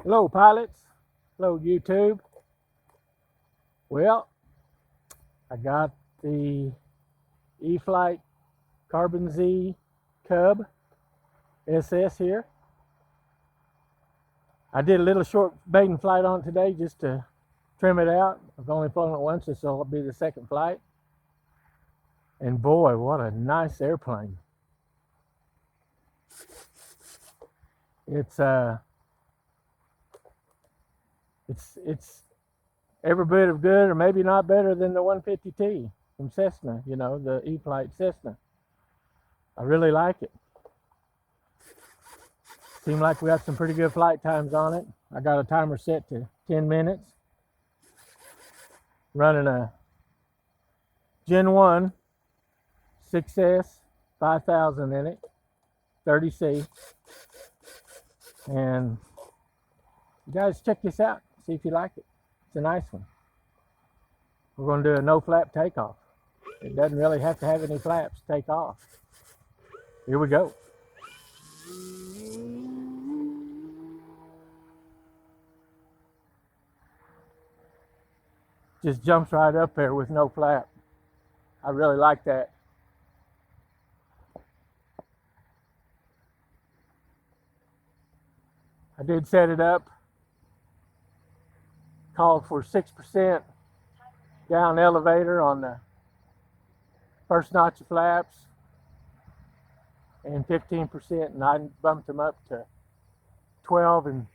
Hello pilots, hello YouTube. Well, I got the Eflight Carbon Z Cub SS here. I did a little short maiden flight on it today just to trim it out. I've only flown it once, so it'll be the second flight. And boy, what a nice airplane. It's every bit of good, or maybe not better than the 150T from Cessna, you know, the E-Flight Cessna. I really like it. Seemed like we got some pretty good flight times on it. I got a timer set to 10 minutes. Running a Gen 1 6S 5000 in it, 30C. And you guys check this out, see if you like it. It's a nice one. We're going to do a no flap takeoff. It doesn't really have to have any flaps to take off. Here we go. Just jumps right up there with no flap. I really like that. I did set it up. Called for 6% down elevator on the first notch of flaps and 15%, and I bumped them up to 12 and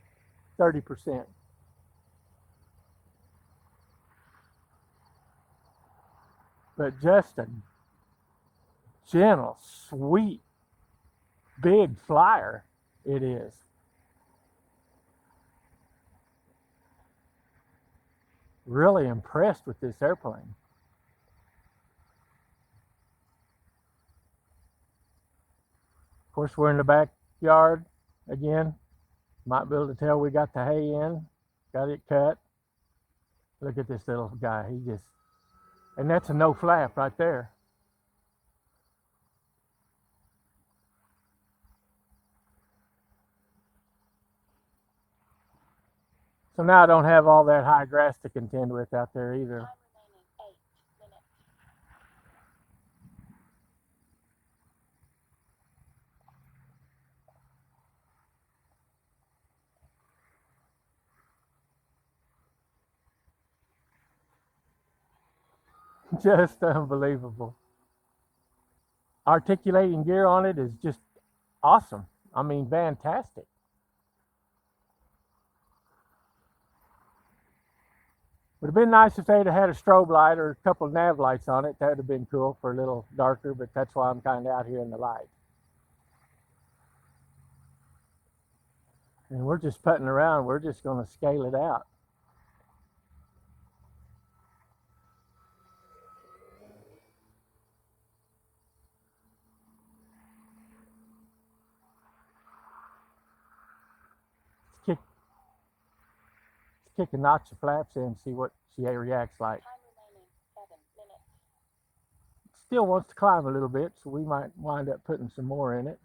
30%. But just a gentle, sweet, big flyer it is. Really impressed with this airplane. Of course, we're in the backyard again. Might be able to tell we got the hay in, got it cut. Look at this little guy. And that's a no flap right there. So now I don't have all that high grass to contend with out there either. Just unbelievable. Articulating gear on it is just awesome. I mean, fantastic. Would have been nice if they'd have had a strobe light or a couple of nav lights on it. That would have been cool for a little darker, but that's why I'm kind of out here in the light. And we're just putting around. We're just going to scale it out. Let's kick a notch of flaps in and see what she reacts like. Still wants to climb a little bit, so we might wind up putting some more in it.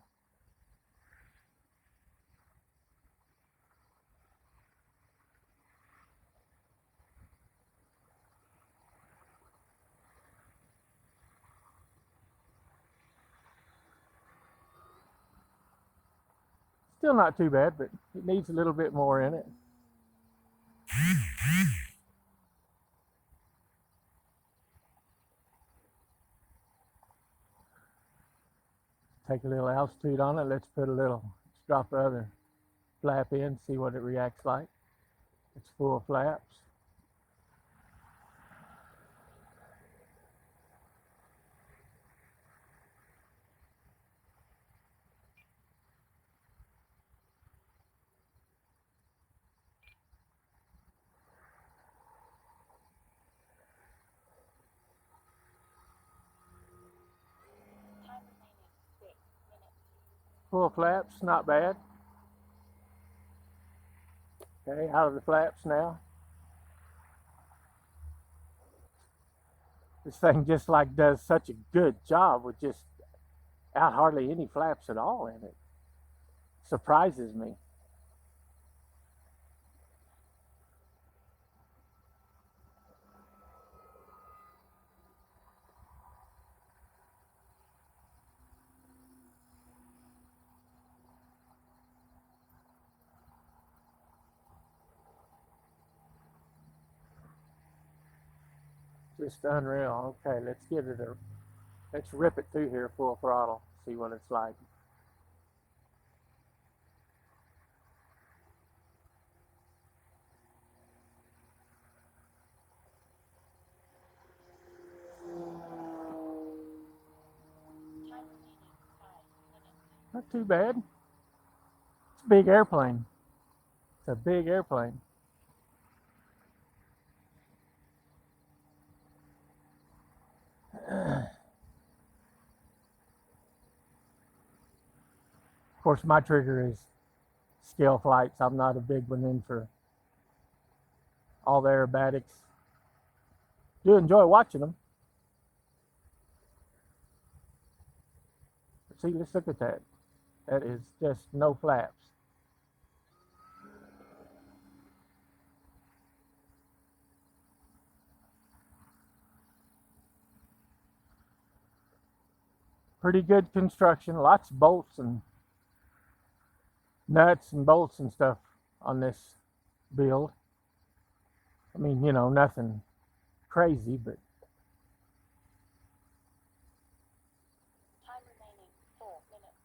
Still not too bad, but it needs a little bit more in it. Take a little altitude on it. Let's drop the other flap in, see what it reacts like. It's full of flaps. Full flaps, not bad. Okay, out of the flaps now. This thing just like does such a good job with just out hardly any flaps at all in it. Surprises me. Just unreal. Okay, let's rip it through here full throttle, see what it's like. Not too bad. It's a big airplane. It's a big airplane. Of course, my trigger is scale flights. I'm not a big one in for all the aerobatics. Do enjoy watching them. But see, let's look at that. That is just no flaps. Pretty good construction. Lots of bolts and nuts and bolts and stuff on this build. I mean, you know, nothing crazy, but Time remaining 4 minutes.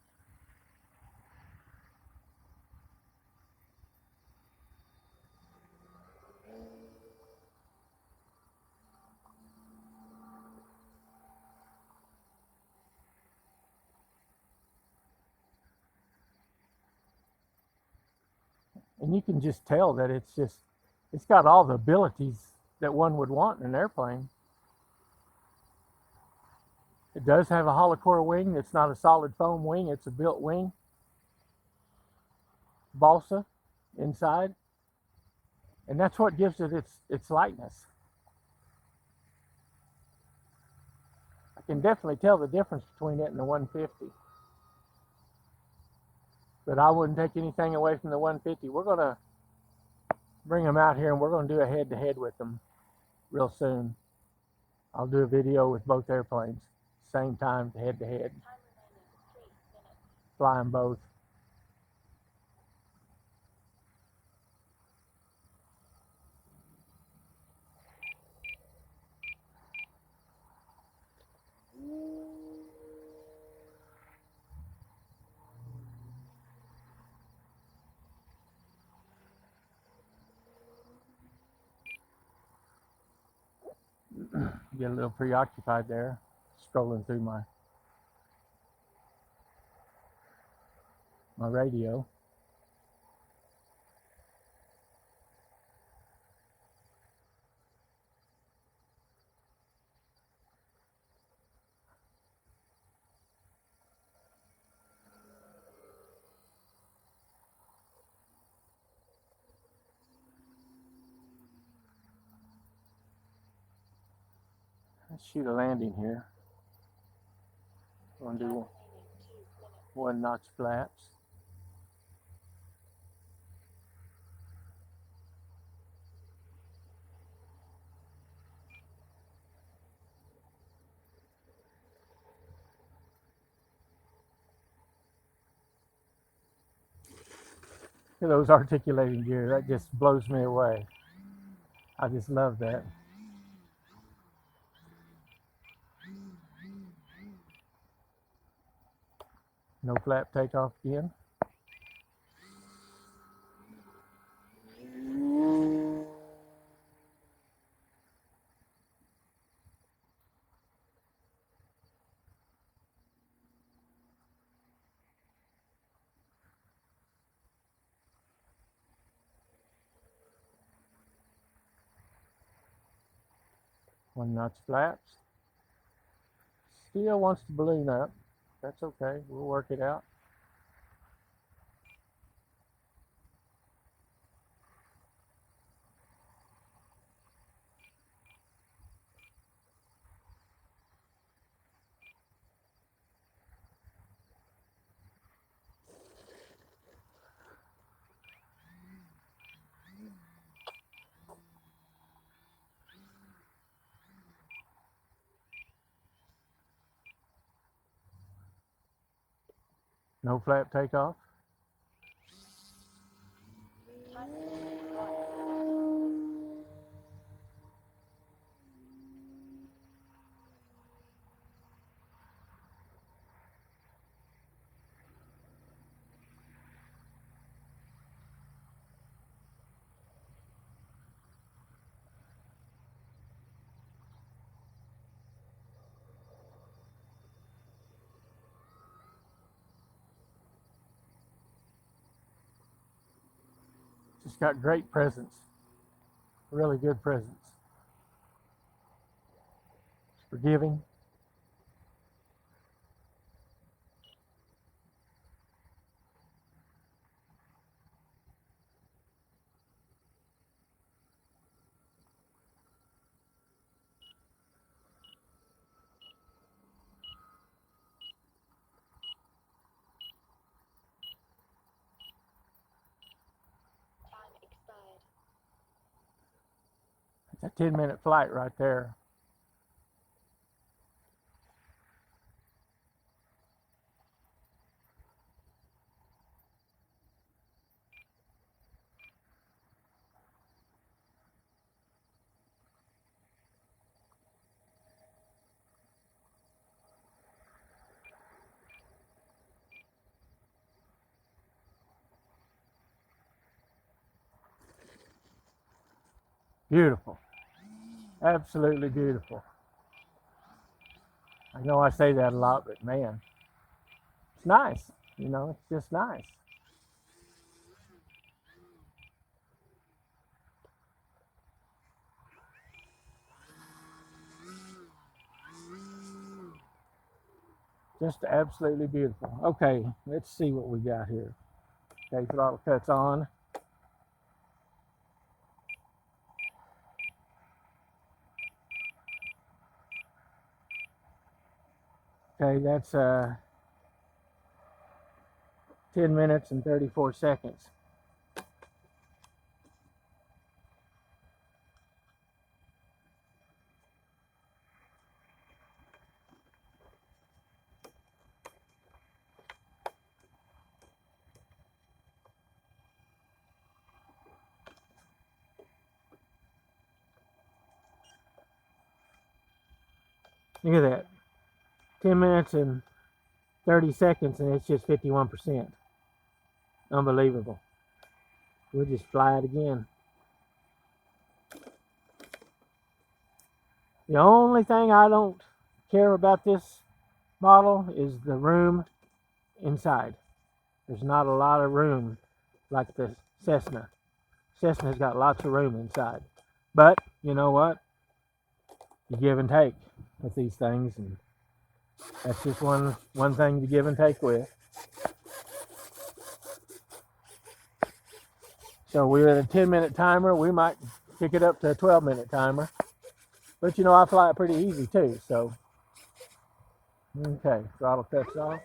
and you can just tell that it's got all the abilities that one would want in an airplane. It does have a hollow core wing. It's not a solid foam wing. It's a built wing. Balsa inside. And that's what gives it its lightness. I can definitely tell the difference between it and the 150. But I wouldn't take anything away from the 150. We're going to bring them out here and we're going to do a head-to-head with them real soon. I'll do a video with both airplanes, same time, head-to-head. Time remaining 3 minutes. Fly them both. Get a little preoccupied there, scrolling through my radio. Let's shoot a landing here. We're going to do 1 notch flaps. Look at those articulating gears. That just blows me away. I just love that. No flap takeoff again. One notch flaps. Still wants to balloon up. That's okay. We'll work it out. No flap takeoff. Time remaining 1 minute. just got great presence, really good presence. It's forgiving. Time expired. It's a 10-minute flight right there. Beautiful. Absolutely beautiful. I know I say that a lot, but man, it's nice. You know, it's just nice. Just absolutely beautiful. Okay, let's see what we got here. Okay, throttle cuts on. Okay, that's 10 minutes and 34 seconds. Look at that. 10 minutes and 30 seconds, and it's just 51%. Unbelievable. We'll just fly it again. The only thing I don't care about this model is the room inside. There's not a lot of room like the Cessna. Cessna's got lots of room inside. But you know what? You give and take with these things, and that's just one thing to give and take with. So we're at a 10-minute timer. We might kick it up to a 12-minute timer. But you know, I fly it pretty easy too. So, okay, throttle cuts off.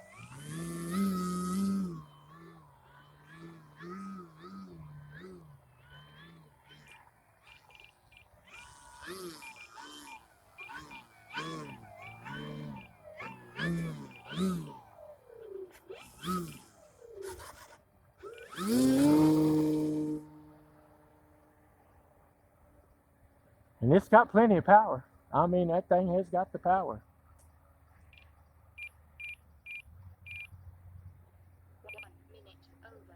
And it's got plenty of power. I mean, that thing has got the power. 1 minute over.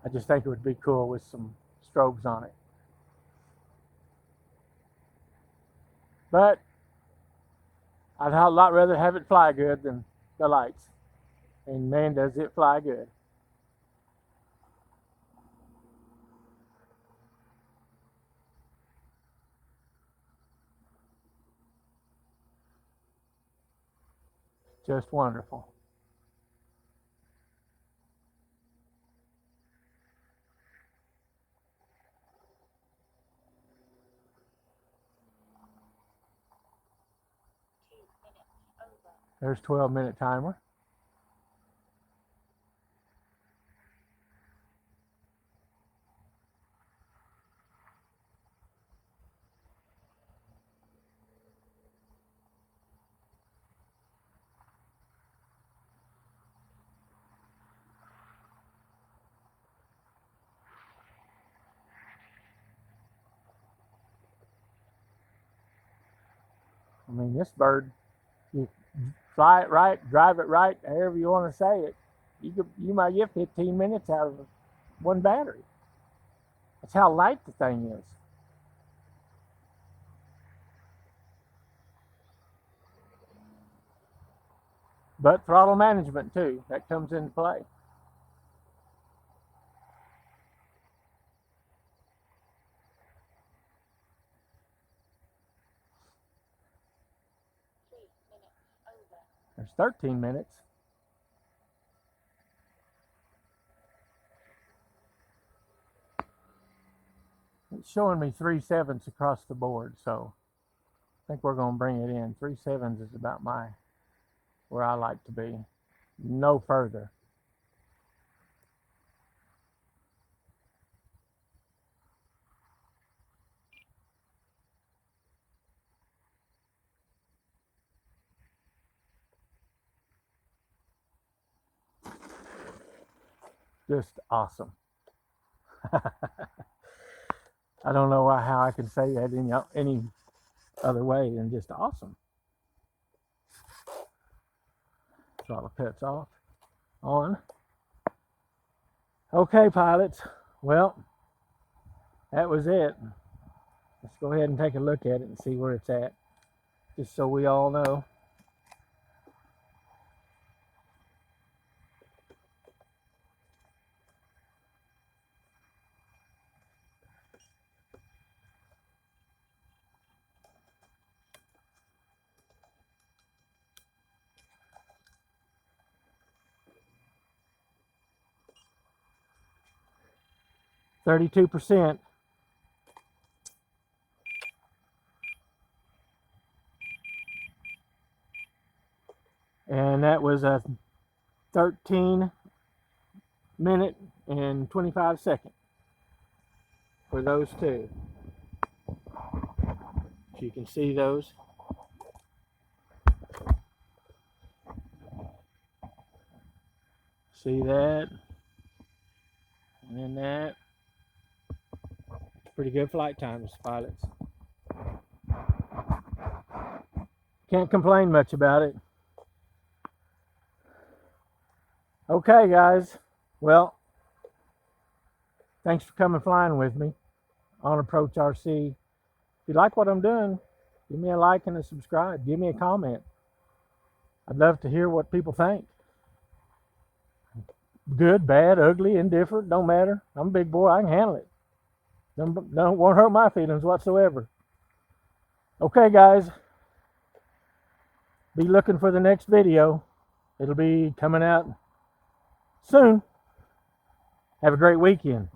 I just think it would be cool with some strobes on it. But I'd a lot rather have it fly good than the lights. And man, does it fly good. Just wonderful. There's 12-minute timer. I mean, this bird, you fly it right, drive it right, however you want to say it, you might get 15 minutes out of one battery. That's how light the thing is. But throttle management too, that comes into play. There's 13 minutes. It's showing me 3/7 across the board, so I think we're going to bring it in. 3/7 is about where I like to be. No further. Just awesome. I don't know how I can say that any other way than just awesome. Throttle cuts off, on. Okay, pilots. Well, that was it. Let's go ahead and take a look at it and see where it's at, just so we all know. %. And that was a 13-minute and 25 seconds for those two. If you can see those. See that? And then that. Pretty good flight times, pilots. Can't complain much about it. Okay, guys. Well, thanks for coming flying with me on Approach RC. If you like what I'm doing, give me a like and a subscribe. Give me a comment. I'd love to hear what people think. Good, bad, ugly, indifferent, don't matter. I'm a big boy. I can handle it. Won't hurt my feelings whatsoever. Okay, guys. Be looking for the next video. It'll be coming out soon. Have a great weekend.